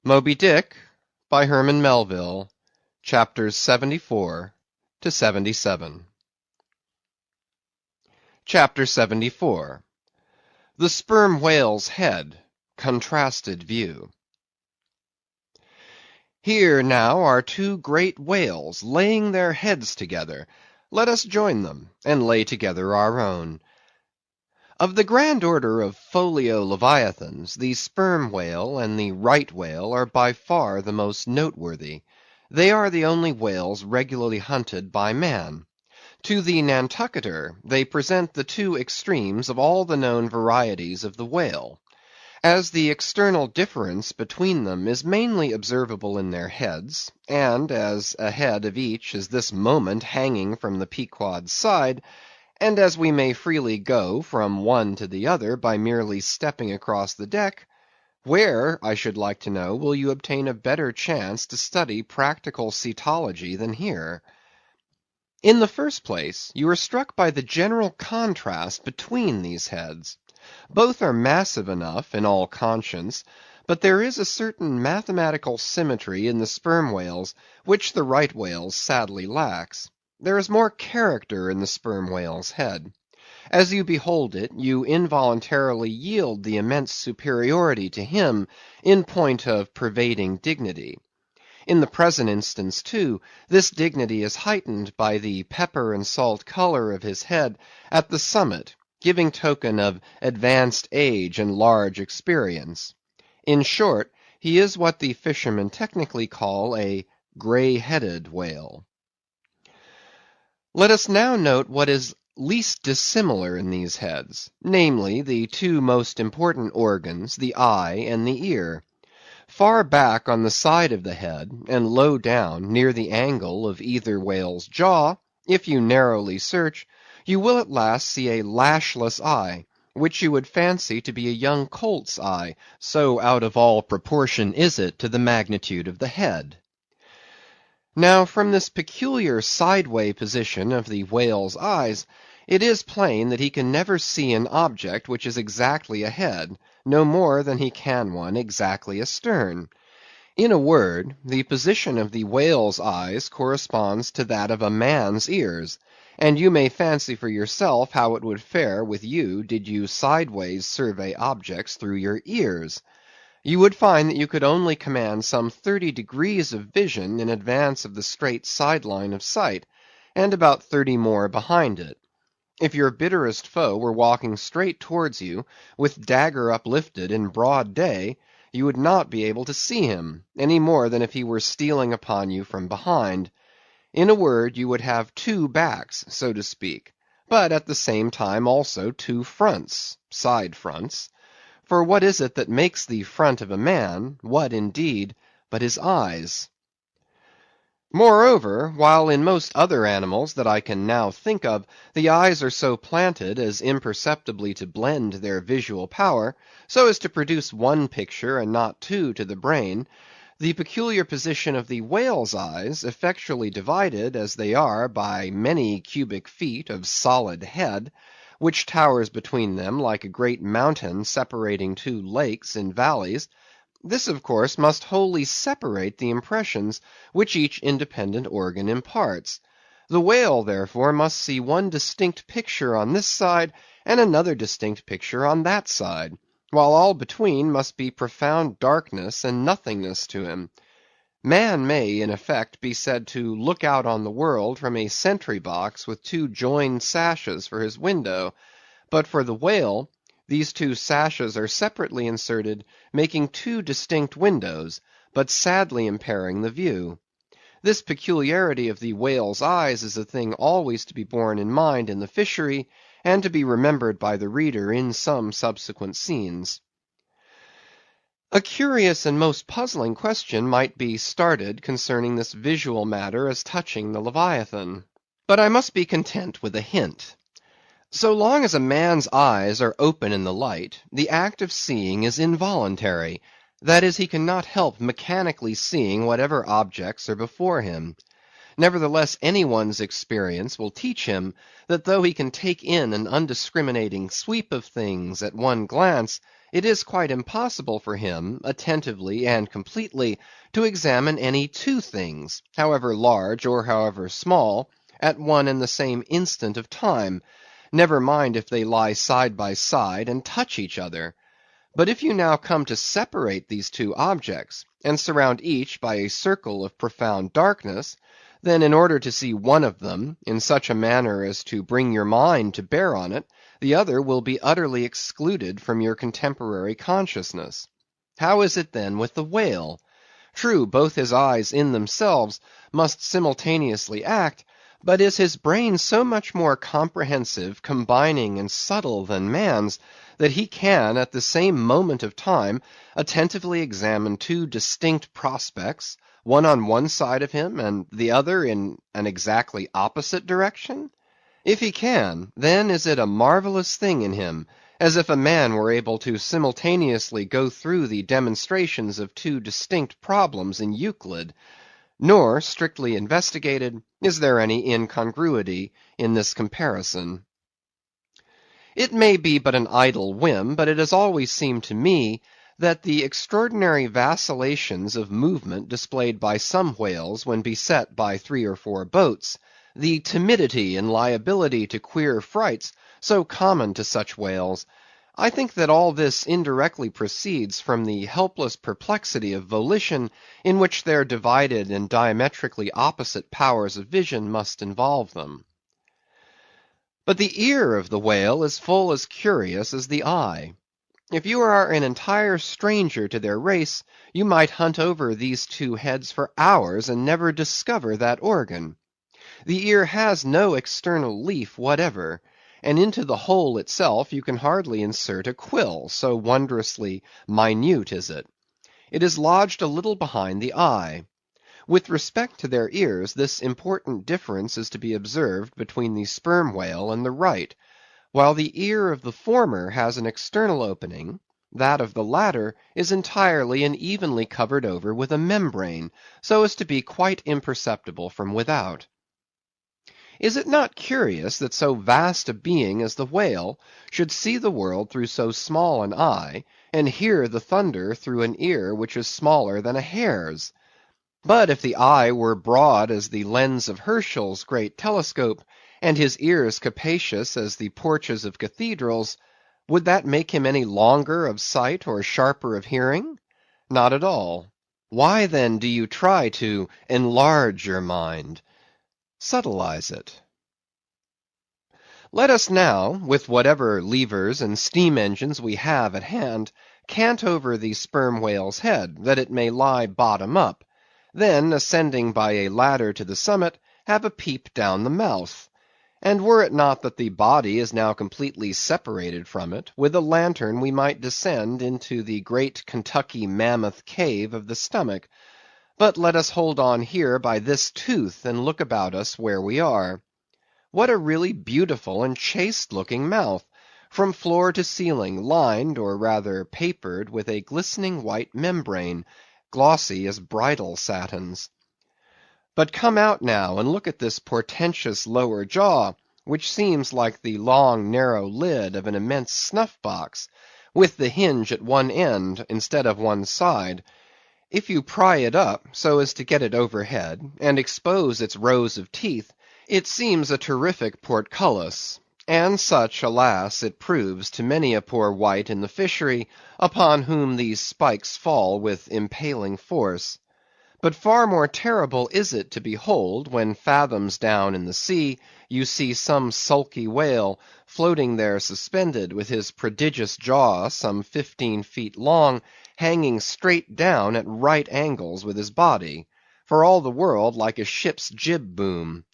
Moby Dick, by Herman Melville, chapters 74 to 77. Chapter 74. The Sperm Whale's Head, Contrasted View. Here now are two great whales laying their heads together. Let us join them, and lay together our own. Of the grand order of folio leviathans, the sperm whale and the right whale are by far the most noteworthy. They are the only whales regularly hunted by man. To the Nantucketer they present the two extremes of all the known varieties of the whale. As the external difference between them is mainly observable in their heads, and as a head of each is this moment hanging from the Pequod's side, and as we may freely go from one to the other by merely stepping across the deck, where, I should like to know, will you obtain a better chance to study practical cetology than here? In the first place, you are struck by the general contrast between these heads. Both are massive enough in all conscience, but there is a certain mathematical symmetry in the sperm whales which the right whale's sadly lacks. There is more character in the sperm whale's head. As you behold it, you involuntarily yield the immense superiority to him in point of pervading dignity. In the present instance, too, this dignity is heightened by the pepper and salt color of his head at the summit, giving token of advanced age and large experience. In short, he is what the fishermen technically call a gray-headed whale. Let us now note what is least dissimilar in these heads, namely, the two most important organs, the eye and the ear. Far back on the side of the head, and low down, near the angle of either whale's jaw, if you narrowly search, you will at last see a lashless eye, which you would fancy to be a young colt's eye, so out of all proportion is it to the magnitude of the head. Now, from this peculiar sideway position of the whale's eyes, it is plain that he can never see an object which is exactly ahead, no more than he can one exactly astern. In a word, the position of the whale's eyes corresponds to that of a man's ears, and you may fancy for yourself how it would fare with you did you sideways survey objects through your ears. You would find that you could only command some 30 degrees of vision in advance of the straight sideline of sight, and about 30 more behind it. If your bitterest foe were walking straight towards you, with dagger uplifted in broad day, you would not be able to see him, any more than if he were stealing upon you from behind. In a word, you would have two backs, so to speak, but at the same time also two fronts, side fronts. For what is it that makes the front of a man, what, indeed, but his eyes? Moreover, while in most other animals that I can now think of, the eyes are so planted as imperceptibly to blend their visual power, so as to produce one picture and not two to the brain, the peculiar position of the whale's eyes, effectually divided as they are by many cubic feet of solid head, which towers between them like a great mountain separating two lakes in valleys, this of course must wholly separate the impressions which each independent organ imparts. The whale, therefore, must see one distinct picture on this side, and another distinct picture on that side, while all between must be profound darkness and nothingness to him. Man may, in effect, be said to look out on the world from a sentry box with two joined sashes for his window, but for the whale, these two sashes are separately inserted, making two distinct windows, but sadly impairing the view. This peculiarity of the whale's eyes is a thing always to be borne in mind in the fishery, and to be remembered by the reader in some subsequent scenes. A curious and most puzzling question might be started concerning this visual matter as touching the Leviathan. But I must be content with a hint. So long as a man's eyes are open in the light, the act of seeing is involuntary; that is, he cannot help mechanically seeing whatever objects are before him. Nevertheless, any one's experience will teach him that though he can take in an undiscriminating sweep of things at one glance, it is quite impossible for him, attentively and completely, to examine any two things, however large or however small, at one and the same instant of time, never mind if they lie side by side and touch each other. But if you now come to separate these two objects, and surround each by a circle of profound darkness, then in order to see one of them, in such a manner as to bring your mind to bear on it, the other will be utterly excluded from your contemporary consciousness. How is it then with the whale? True, both his eyes in themselves must simultaneously act, but is his brain so much more comprehensive, combining, and subtle than man's, that he can, at the same moment of time, attentively examine two distinct prospects, one on one side of him, and the other in an exactly opposite direction? If he can, then is it a marvellous thing in him, as if a man were able to simultaneously go through the demonstrations of two distinct problems in Euclid. Nor, strictly investigated, is there any incongruity in this comparison. It may be but an idle whim, but it has always seemed to me that the extraordinary vacillations of movement displayed by some whales when beset by 3 or 4 boats, the timidity and liability to queer frights so common to such whales, I think that all this indirectly proceeds from the helpless perplexity of volition in which their divided and diametrically opposite powers of vision must involve them. But the ear of the whale is full as curious as the eye. If you are an entire stranger to their race, you might hunt over these two heads for hours and never discover that organ. The ear has no external leaf whatever, and into the hole itself you can hardly insert a quill, so wondrously minute is it. It is lodged a little behind the eye. With respect to their ears, this important difference is to be observed between the sperm whale and the right. While the ear of the former has an external opening, that of the latter is entirely and evenly covered over with a membrane, so as to be quite imperceptible from without. Is it not curious that so vast a being as the whale should see the world through so small an eye, and hear the thunder through an ear which is smaller than a hare's? But if the eye were broad as the lens of Herschel's great telescope, and his ears capacious as the porches of cathedrals, would that make him any longer of sight or sharper of hearing? Not at all. Why then do you try to enlarge your mind? Subtilize it. Let us now, with whatever levers and steam engines we have at hand, cant over the sperm whale's head, that it may lie bottom up, then, ascending by a ladder to the summit, have a peep down the mouth. And were it not that the body is now completely separated from it, with a lantern we might descend into the great Kentucky mammoth cave of the stomach. But let us hold on here by this tooth, and look about us where we are. What a really beautiful and chaste-looking mouth, from floor to ceiling, lined, or rather papered, with a glistening white membrane, glossy as bridal satins. But come out now and look at this portentous lower jaw, which seems like the long narrow lid of an immense snuff-box, with the hinge at one end instead of one side. If you pry it up so as to get it overhead, and expose its rows of teeth, it seems a terrific portcullis; and such, alas, it proves to many a poor wight in the fishery, upon whom these spikes fall with impaling force. But far more terrible is it to behold, when fathoms down in the sea you see some sulky whale floating there suspended, with his prodigious jaw, some 15 feet long, hanging straight down at right angles with his body, for all the world like a ship's jib boom.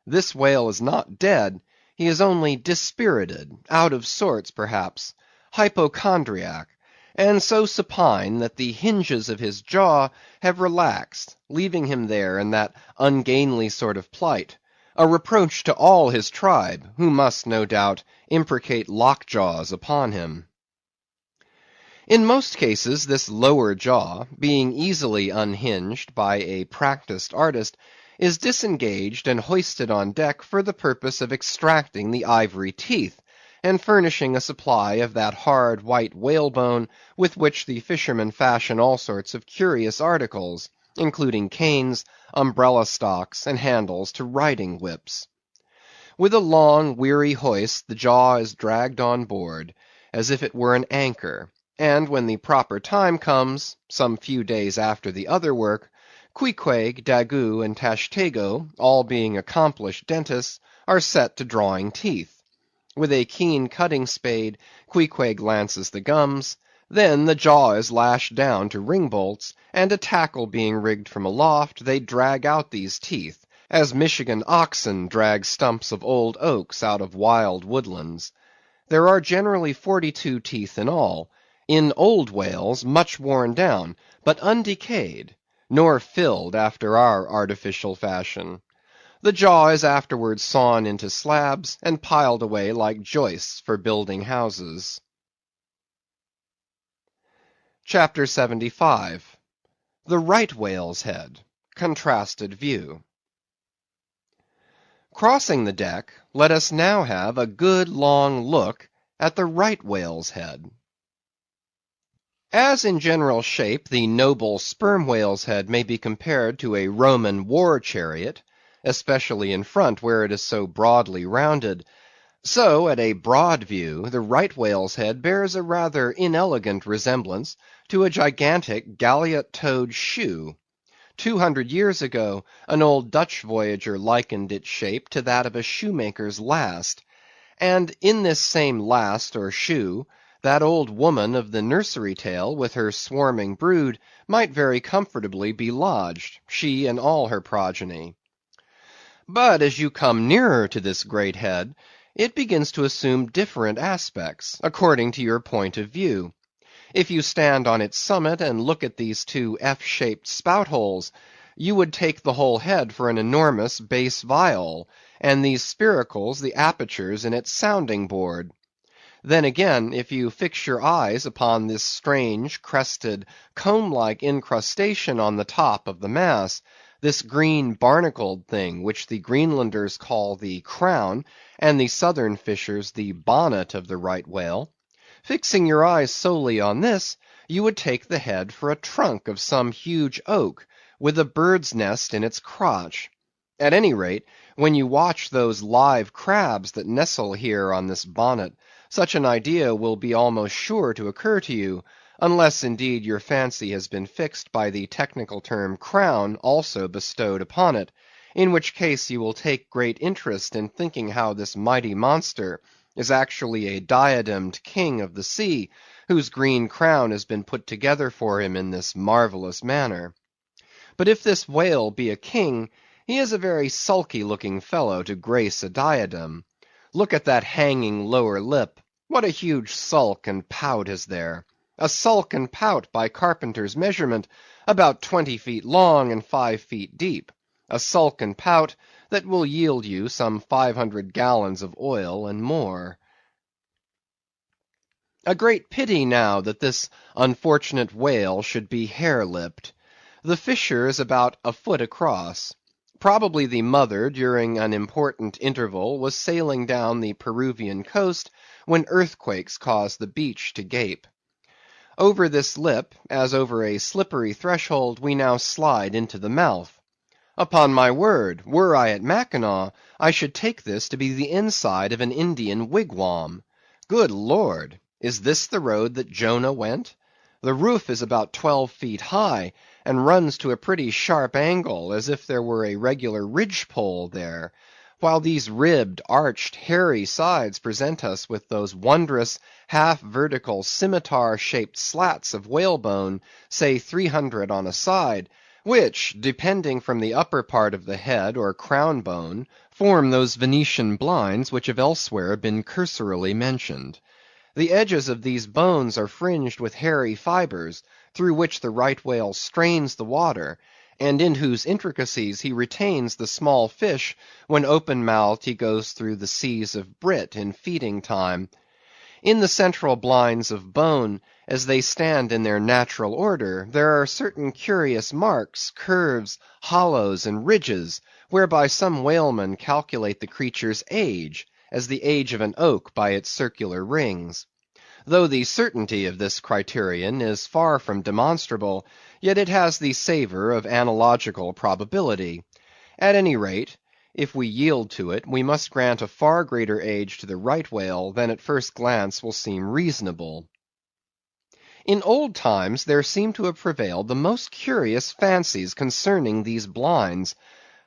This whale is not dead, he is only dispirited, out of sorts perhaps, hypochondriac, and so supine that the hinges of his jaw have relaxed, leaving him there in that ungainly sort of plight, a reproach to all his tribe, who must, no doubt, imprecate lockjaws upon him. In most cases this lower jaw, being easily unhinged by a practised artist, is disengaged and hoisted on deck for the purpose of extracting the ivory teeth, and furnishing a supply of that hard white whalebone with which the fishermen fashion all sorts of curious articles, including canes, umbrella stocks, and handles to riding whips. With a long, weary hoist, the jaw is dragged on board, as if it were an anchor, and when the proper time comes, some few days after the other work, Queequeg, Daggoo, and Tashtego, all being accomplished dentists, are set to drawing teeth. With a keen cutting spade, Queequeg lances the gums, then the jaw is lashed down to ring bolts, and a tackle being rigged from aloft, they drag out these teeth, as Michigan oxen drag stumps of old oaks out of wild woodlands. There are generally 42 teeth in all, in old whales much worn down, but undecayed, nor filled after our artificial fashion. The jaw is afterwards sawn into slabs, and piled away like joists for building houses. Chapter 75. The Right Whale's Head. Contrasted View. Crossing the deck, let us now have a good long look at the right whale's head. As in general shape the noble sperm whale's head may be compared to a Roman war chariot, especially in front where it is so broadly rounded, so at a broad view the right whale's head bears a rather inelegant resemblance to a gigantic galliot-toed shoe. 200 years ago, an old Dutch voyager likened its shape to that of a shoemaker's last, and in this same last or shoe, that old woman of the nursery tale with her swarming brood might very comfortably be lodged, she and all her progeny. But as you come nearer to this great head, it begins to assume different aspects, according to your point of view. If you stand on its summit and look at these two F-shaped spout holes, you would take the whole head for an enormous bass viol, and these spiracles the apertures in its sounding board. Then again, if you fix your eyes upon this strange, crested, comb-like incrustation on the top of the mass, this green barnacled thing which the Greenlanders call the crown, and the southern fishers the bonnet of the right whale, fixing your eyes solely on this, you would take the head for a trunk of some huge oak, with a bird's nest in its crotch. At any rate, when you watch those live crabs that nestle here on this bonnet, such an idea will be almost sure to occur to you, unless indeed your fancy has been fixed by the technical term crown also bestowed upon it, in which case you will take great interest in thinking how this mighty monster is actually a diademed king of the sea, whose green crown has been put together for him in this marvelous manner. But if this whale be a king, he is a very sulky-looking fellow to grace a diadem. Look at that hanging lower lip. What a huge sulk and pout is there! A sulk and pout by carpenter's measurement, about 20 feet long and 5 feet deep. A sulk and pout that will yield you some 500 gallons of oil and more. A great pity now that this unfortunate whale should be hare-lipped. The fissure is about a foot across. Probably the mother, during an important interval, was sailing down the Peruvian coast when earthquakes caused the beach to gape. Over this lip, as over a slippery threshold, we now slide into the mouth. Upon my word, were I at Mackinaw, I should take this to be the inside of an Indian wigwam. Good Lord! Is this the road that Jonah went? The roof is about 12 feet high, and runs to a pretty sharp angle, as if there were a regular ridge-pole there, while these ribbed, arched, hairy sides present us with those wondrous, half-vertical, scimitar-shaped slats of whalebone, say 300 on a side, which, depending from the upper part of the head or crown bone, form those Venetian blinds which have elsewhere been cursorily mentioned. The edges of these bones are fringed with hairy fibres, through which the right whale strains the water, and in whose intricacies he retains the small fish when open-mouthed he goes through the seas of brit in feeding time. In the central blinds of bone, as they stand in their natural order, there are certain curious marks, curves, hollows, and ridges, whereby some whalemen calculate the creature's age, as the age of an oak by its circular rings. Though the certainty of this criterion is far from demonstrable, yet it has the savor of analogical probability. At any rate, if we yield to it, we must grant a far greater age to the right whale than at first glance will seem reasonable. In old times there seem to have prevailed the most curious fancies concerning these blinds.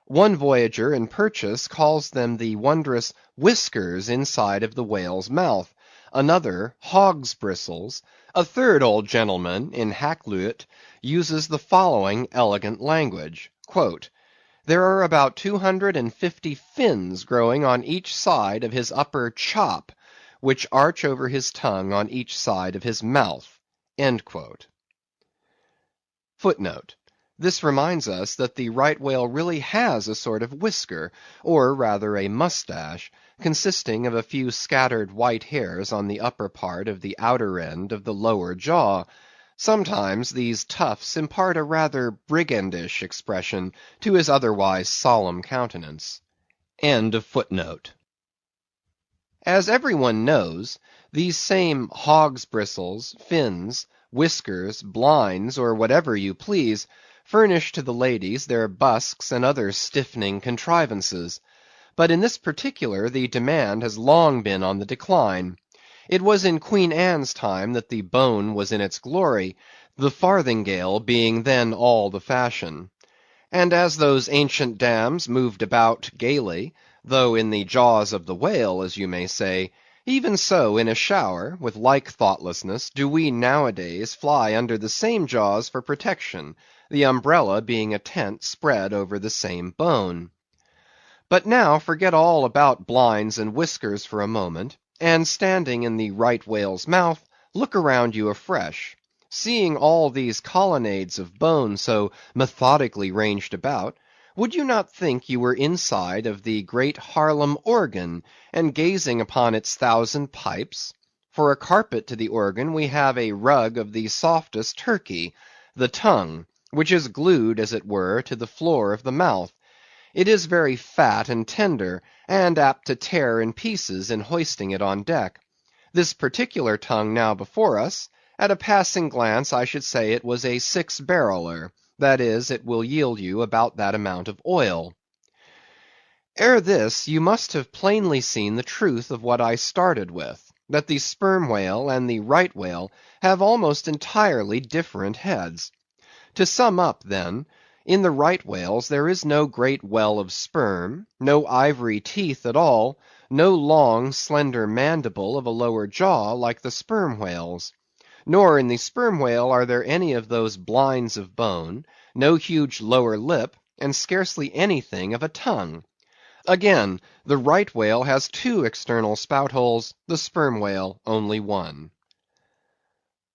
One voyager in Purchas calls them the wondrous whiskers inside of the whale's mouth, another hog's bristles, a third old gentleman in Hakluyt uses the following elegant language, "There are about 250 fins growing on each side of his upper chop, which arch over his tongue on each side of his mouth." Footnote. This reminds us that the right whale really has a sort of whisker, or rather a mustache, consisting of a few scattered white hairs on the upper part of the outer end of the lower jaw. Sometimes these tufts impart a rather brigandish expression to his otherwise solemn countenance. End of footnote. As everyone knows, these same hog's bristles, fins, whiskers, blinds, or whatever you please, furnish to the ladies their busks and other stiffening contrivances. But in this particular the demand has long been on the decline. It was in Queen Anne's time that the bone was in its glory, the farthingale being then all the fashion. And as those ancient dams moved about gaily, though in the jaws of the whale, as you may say, even so in a shower, with like thoughtlessness, do we nowadays fly under the same jaws for protection, the umbrella being a tent spread over the same bone. But now forget all about blinds and whiskers for a moment, and standing in the right whale's mouth, look around you afresh. Seeing all these colonnades of bone so methodically ranged about, would you not think you were inside of the great Haarlem organ, and gazing upon its 1,000 pipes? For a carpet to the organ we have a rug of the softest Turkey, the tongue, which is glued, as it were, to the floor of the mouth. It is very fat and tender, and apt to tear in pieces in hoisting it on deck. This particular tongue now before us, at a passing glance I should say it was a 6-barreler, that is, it will yield you about that amount of oil. Ere this, you must have plainly seen the truth of what I started with, that the sperm whale and the right whale have almost entirely different heads. To sum up, then, in the right whales there is no great well of sperm, no ivory teeth at all, no long, slender mandible of a lower jaw like the sperm whales. Nor in the sperm whale are there any of those blinds of bone, no huge lower lip, and scarcely anything of a tongue. Again, the right whale has 2 external spout holes, the sperm whale only 1.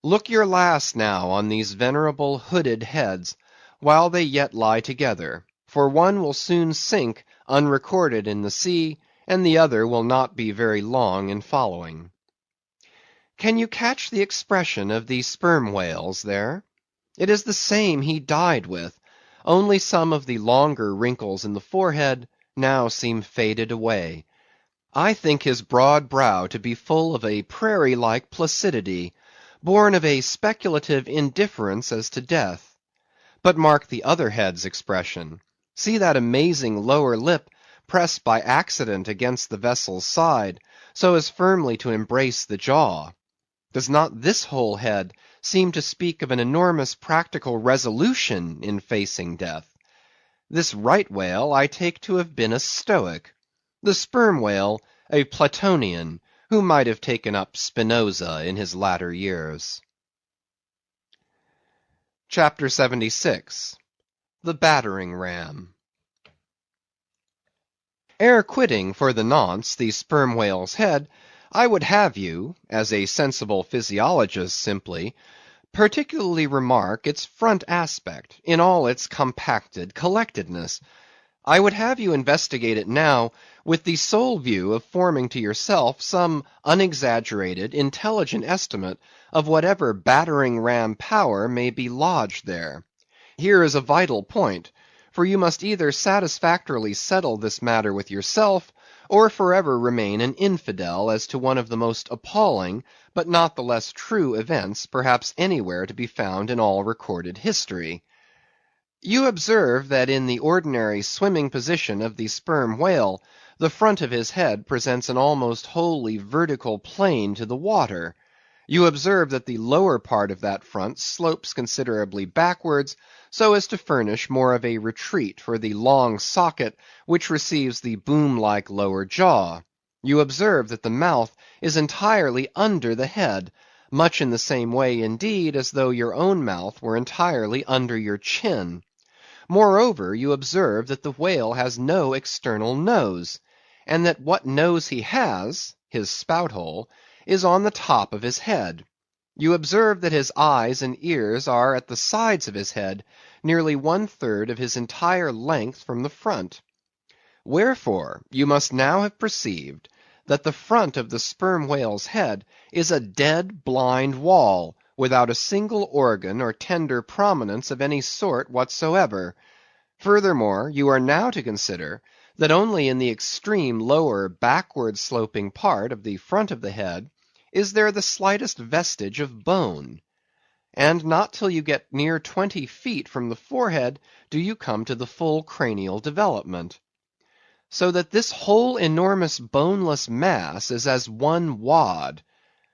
Look your last now on these venerable hooded heads, while they yet lie together, for one will soon sink unrecorded in the sea, and the other will not be very long in following. Can you catch the expression of the sperm whales there? It is the same he died with, only some of the longer wrinkles in the forehead now seem faded away. I think his broad brow to be full of a prairie-like placidity, born of a speculative indifference as to death. But mark the other head's expression. See that amazing lower lip pressed by accident against the vessel's side, so as firmly to embrace the jaw. Does not this whole head seem to speak of an enormous practical resolution in facing death? This right whale I take to have been a Stoic; the sperm whale a Platonian, who might have taken up Spinoza in his latter years. Chapter 76. The Battering Ram. Ere quitting for the nonce the sperm whale's head, I would have you, as a sensible physiologist simply, particularly remark its front aspect in all its compacted collectedness. I would have you investigate it now with the sole view of forming to yourself some unexaggerated, intelligent estimate of whatever battering ram power may be lodged there. Here is a vital point, for you must either satisfactorily settle this matter with yourself, or forever remain an infidel as to one of the most appalling, but not the less true events perhaps anywhere to be found in all recorded history. You observe that in the ordinary swimming position of the sperm whale, the front of his head presents an almost wholly vertical plane to the water. You observe that the lower part of that front slopes considerably backwards, so as to furnish more of a retreat for the long socket which receives the boom-like lower jaw. You observe that the mouth is entirely under the head, much in the same way indeed as though your own mouth were entirely under your chin. Moreover, you observe that the whale has no external nose, and that what nose he has, his spout hole, is on the top of his head. You observe that his eyes and ears are at the sides of his head, nearly 1/3 of his entire length from the front. Wherefore, you must now have perceived that the front of the sperm whale's head is a dead blind wall, without a single organ or tender prominence of any sort whatsoever. Furthermore, you are now to consider that only in the extreme lower backward sloping part of the front of the head is there the slightest vestige of bone. And not till you get near 20 feet from the forehead do you come to the full cranial development. So that this whole enormous boneless mass is as one wad.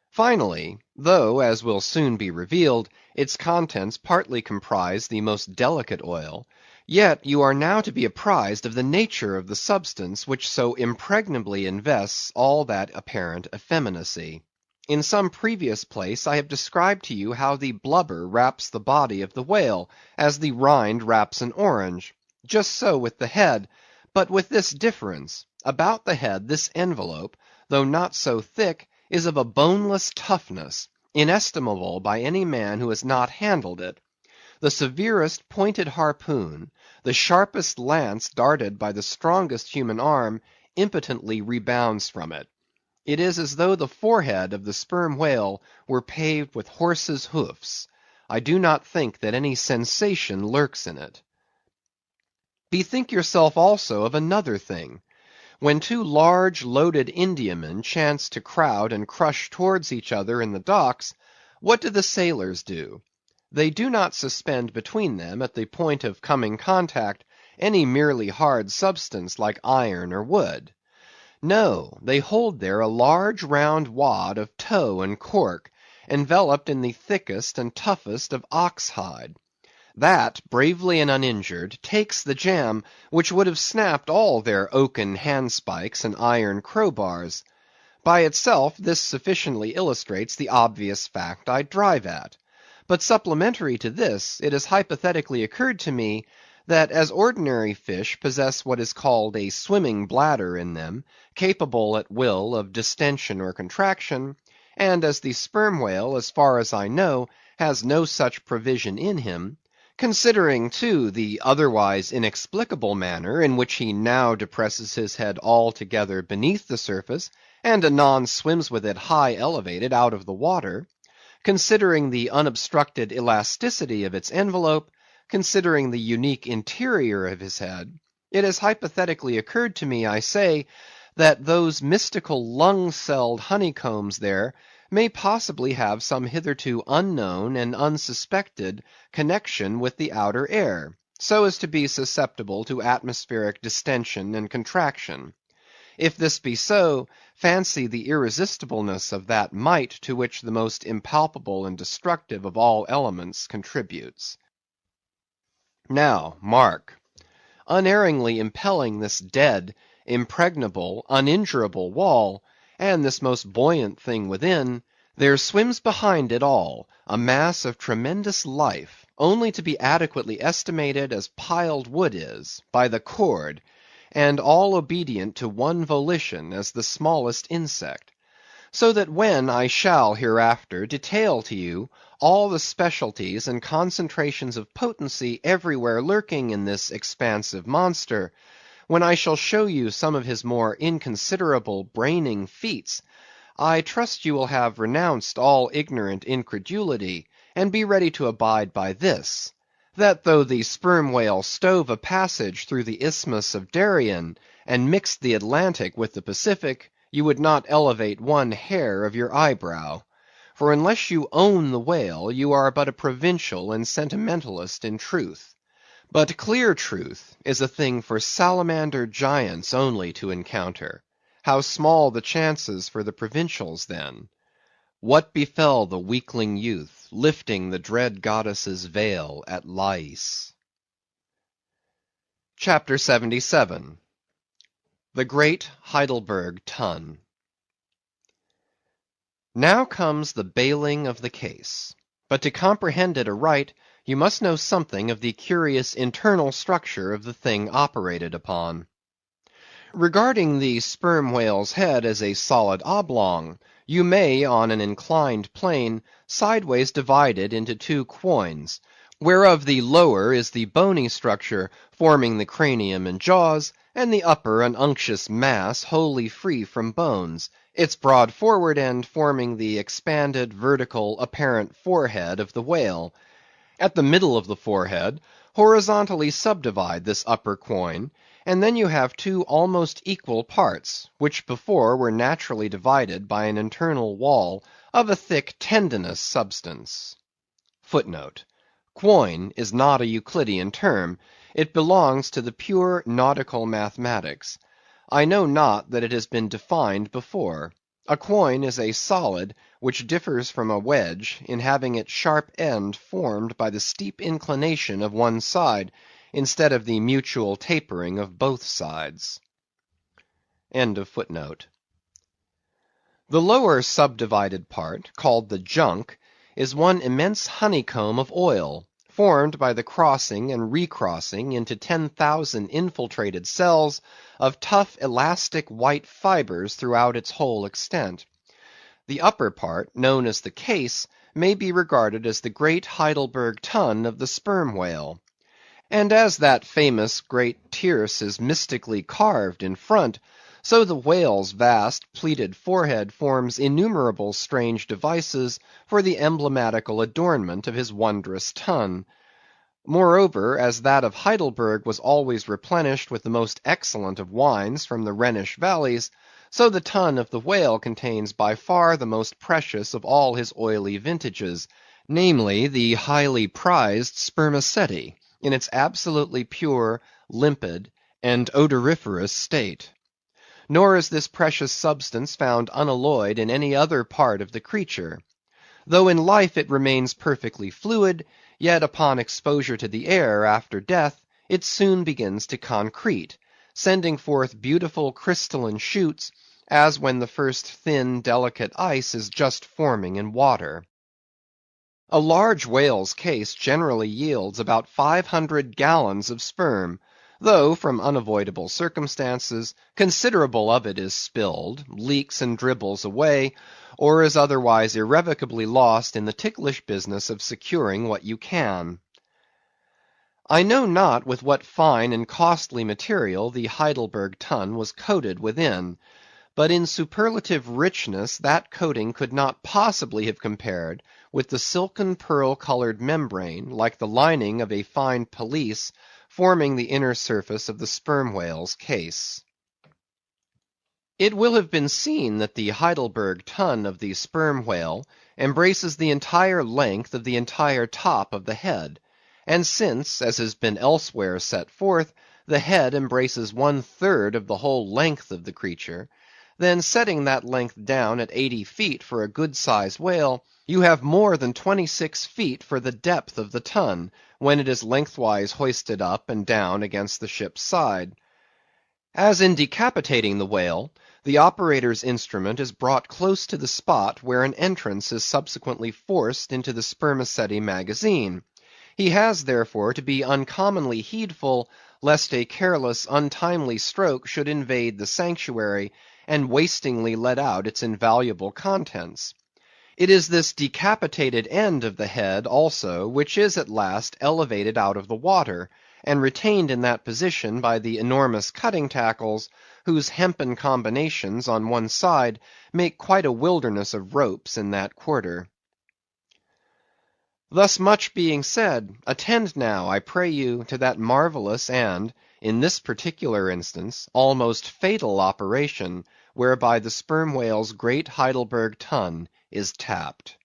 Finally, though, as will soon be revealed, its contents partly comprise the most delicate oil, yet you are now to be apprised of the nature of the substance which so impregnably invests all that apparent effeminacy. In some previous place I have described to you how the blubber wraps the body of the whale, as the rind wraps an orange. Just so with the head, but with this difference: about the head this envelope, though not so thick, is of a boneless toughness, inestimable by any man who has not handled it. The severest pointed harpoon, the sharpest lance darted by the strongest human arm, impotently rebounds from it. It is as though the forehead of the sperm whale were paved with horses' hoofs. I do not think that any sensation lurks in it. Bethink yourself also of another thing. When two large loaded Indiamen chance to crowd and crush towards each other in the docks, what do the sailors do? They do not suspend between them, at the point of coming contact, any merely hard substance like iron or wood. No, they hold there a large round wad of tow and cork, enveloped in the thickest and toughest of ox hide. That, bravely and uninjured, takes the jam which would have snapped all their oaken handspikes and iron crowbars. By itself this sufficiently illustrates the obvious fact I drive at. But supplementary to this, it has hypothetically occurred to me, that as ordinary fish possess what is called a swimming bladder in them, capable at will of distension or contraction, and as the sperm whale, as far as I know, has no such provision in him, considering, too, the otherwise inexplicable manner in which he now depresses his head altogether beneath the surface, and anon swims with it high elevated out of the water; considering the unobstructed elasticity of its envelope, considering the unique interior of his head, it has hypothetically occurred to me, I say, that those mystical lung-celled honeycombs there may possibly have some hitherto unknown and unsuspected connection with the outer air, so as to be susceptible to atmospheric distension and contraction. If this be so, fancy the irresistibleness of that might to which the most impalpable and destructive of all elements contributes. Now, mark. Unerringly impelling this dead, impregnable, uninjurable wall, and this most buoyant thing within, there swims behind it all a mass of tremendous life, only to be adequately estimated as piled wood is, by the cord, and all obedient to one volition as the smallest insect. So that when I shall hereafter detail to you all the specialties and concentrations of potency everywhere lurking in this expansive monster, when I shall show you some of his more inconsiderable braining feats, I trust you will have renounced all ignorant incredulity, and be ready to abide by this, that though the sperm whale stove a passage through the Isthmus of Darien, and mixed the Atlantic with the Pacific, you would not elevate one hair of your eyebrow. For unless you own the whale, you are but a provincial and sentimentalist in truth. But clear truth is a thing for salamander giants only to encounter. How small the chances for the provincials then! What befell the weakling youth, lifting the dread goddess's veil at Lais? CHAPTER 77. The Great Heidelberg Tun. Now comes the bailing of the case. But to comprehend it aright, you must know something of the curious internal structure of the thing operated upon. Regarding the sperm whale's head as a solid oblong, you may, on an inclined plane, sideways divide it into two quoins, whereof the lower is the bony structure forming the cranium and jaws, and the upper an unctuous mass wholly free from bones, its broad forward end forming the expanded, vertical, apparent forehead of the whale. At the middle of the forehead, horizontally subdivide this upper quoin, and then you have two almost equal parts, which before were naturally divided by an internal wall of a thick tendinous substance. Footnote: Quoin is not a Euclidean term; it belongs to the pure nautical mathematics. I know not that it has been defined before. A quoin is a solid which differs from a wedge in having its sharp end formed by the steep inclination of one side, instead of the mutual tapering of both sides. End of footnote. The lower subdivided part, called the junk, is one immense honeycomb of oil, formed by the crossing and recrossing into 10,000 infiltrated cells of tough elastic white fibres throughout its whole extent. The upper part, known as the case, may be regarded as the great Heidelberg Tun of the sperm whale. And as that famous great tierce is mystically carved in front, so the whale's vast pleated forehead forms innumerable strange devices for the emblematical adornment of his wondrous tun. Moreover, as that of Heidelberg was always replenished with the most excellent of wines from the Rhenish valleys, so the tun of the whale contains by far the most precious of all his oily vintages, namely the highly prized spermaceti, in its absolutely pure, limpid, and odoriferous state. Nor is this precious substance found unalloyed in any other part of the creature. Though in life it remains perfectly fluid, yet upon exposure to the air after death, it soon begins to concrete, sending forth beautiful crystalline shoots, as when the first thin, delicate ice is just forming in water. A large whale's case generally yields about 500 gallons of sperm, though, from unavoidable circumstances, considerable of it is spilled, leaks and dribbles away, or is otherwise irrevocably lost in the ticklish business of securing what you can. I know not with what fine and costly material the Heidelberg Tun was coated within, but in superlative richness that coating could not possibly have compared with the silken pearl-colored membrane, like the lining of a fine pelisse, forming the inner surface of the sperm whale's case. It will have been seen that the Heidelberg Tun of the sperm whale embraces the entire length of the entire top of the head, and since, as has been elsewhere set forth, the head embraces 1/3 of the whole length of the creature, then setting that length down at 80 feet for a good-sized whale, you have more than 26 feet for the depth of the tun, when it is lengthwise hoisted up and down against the ship's side. As in decapitating the whale, the operator's instrument is brought close to the spot where an entrance is subsequently forced into the spermaceti magazine. He has, therefore, to be uncommonly heedful, lest a careless, untimely stroke should invade the sanctuary, and wastingly let out its invaluable contents. It is this decapitated end of the head also which is at last elevated out of the water, and retained in that position by the enormous cutting tackles, whose hempen combinations on one side make quite a wilderness of ropes in that quarter. Thus much being said, attend now, I pray you, to that marvellous and, in this particular instance, almost fatal operation, whereby the Sperm Whale's great Heidelburgh Tun is tapped.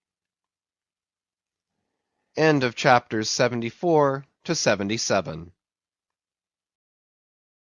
End of chapters 74 to 77.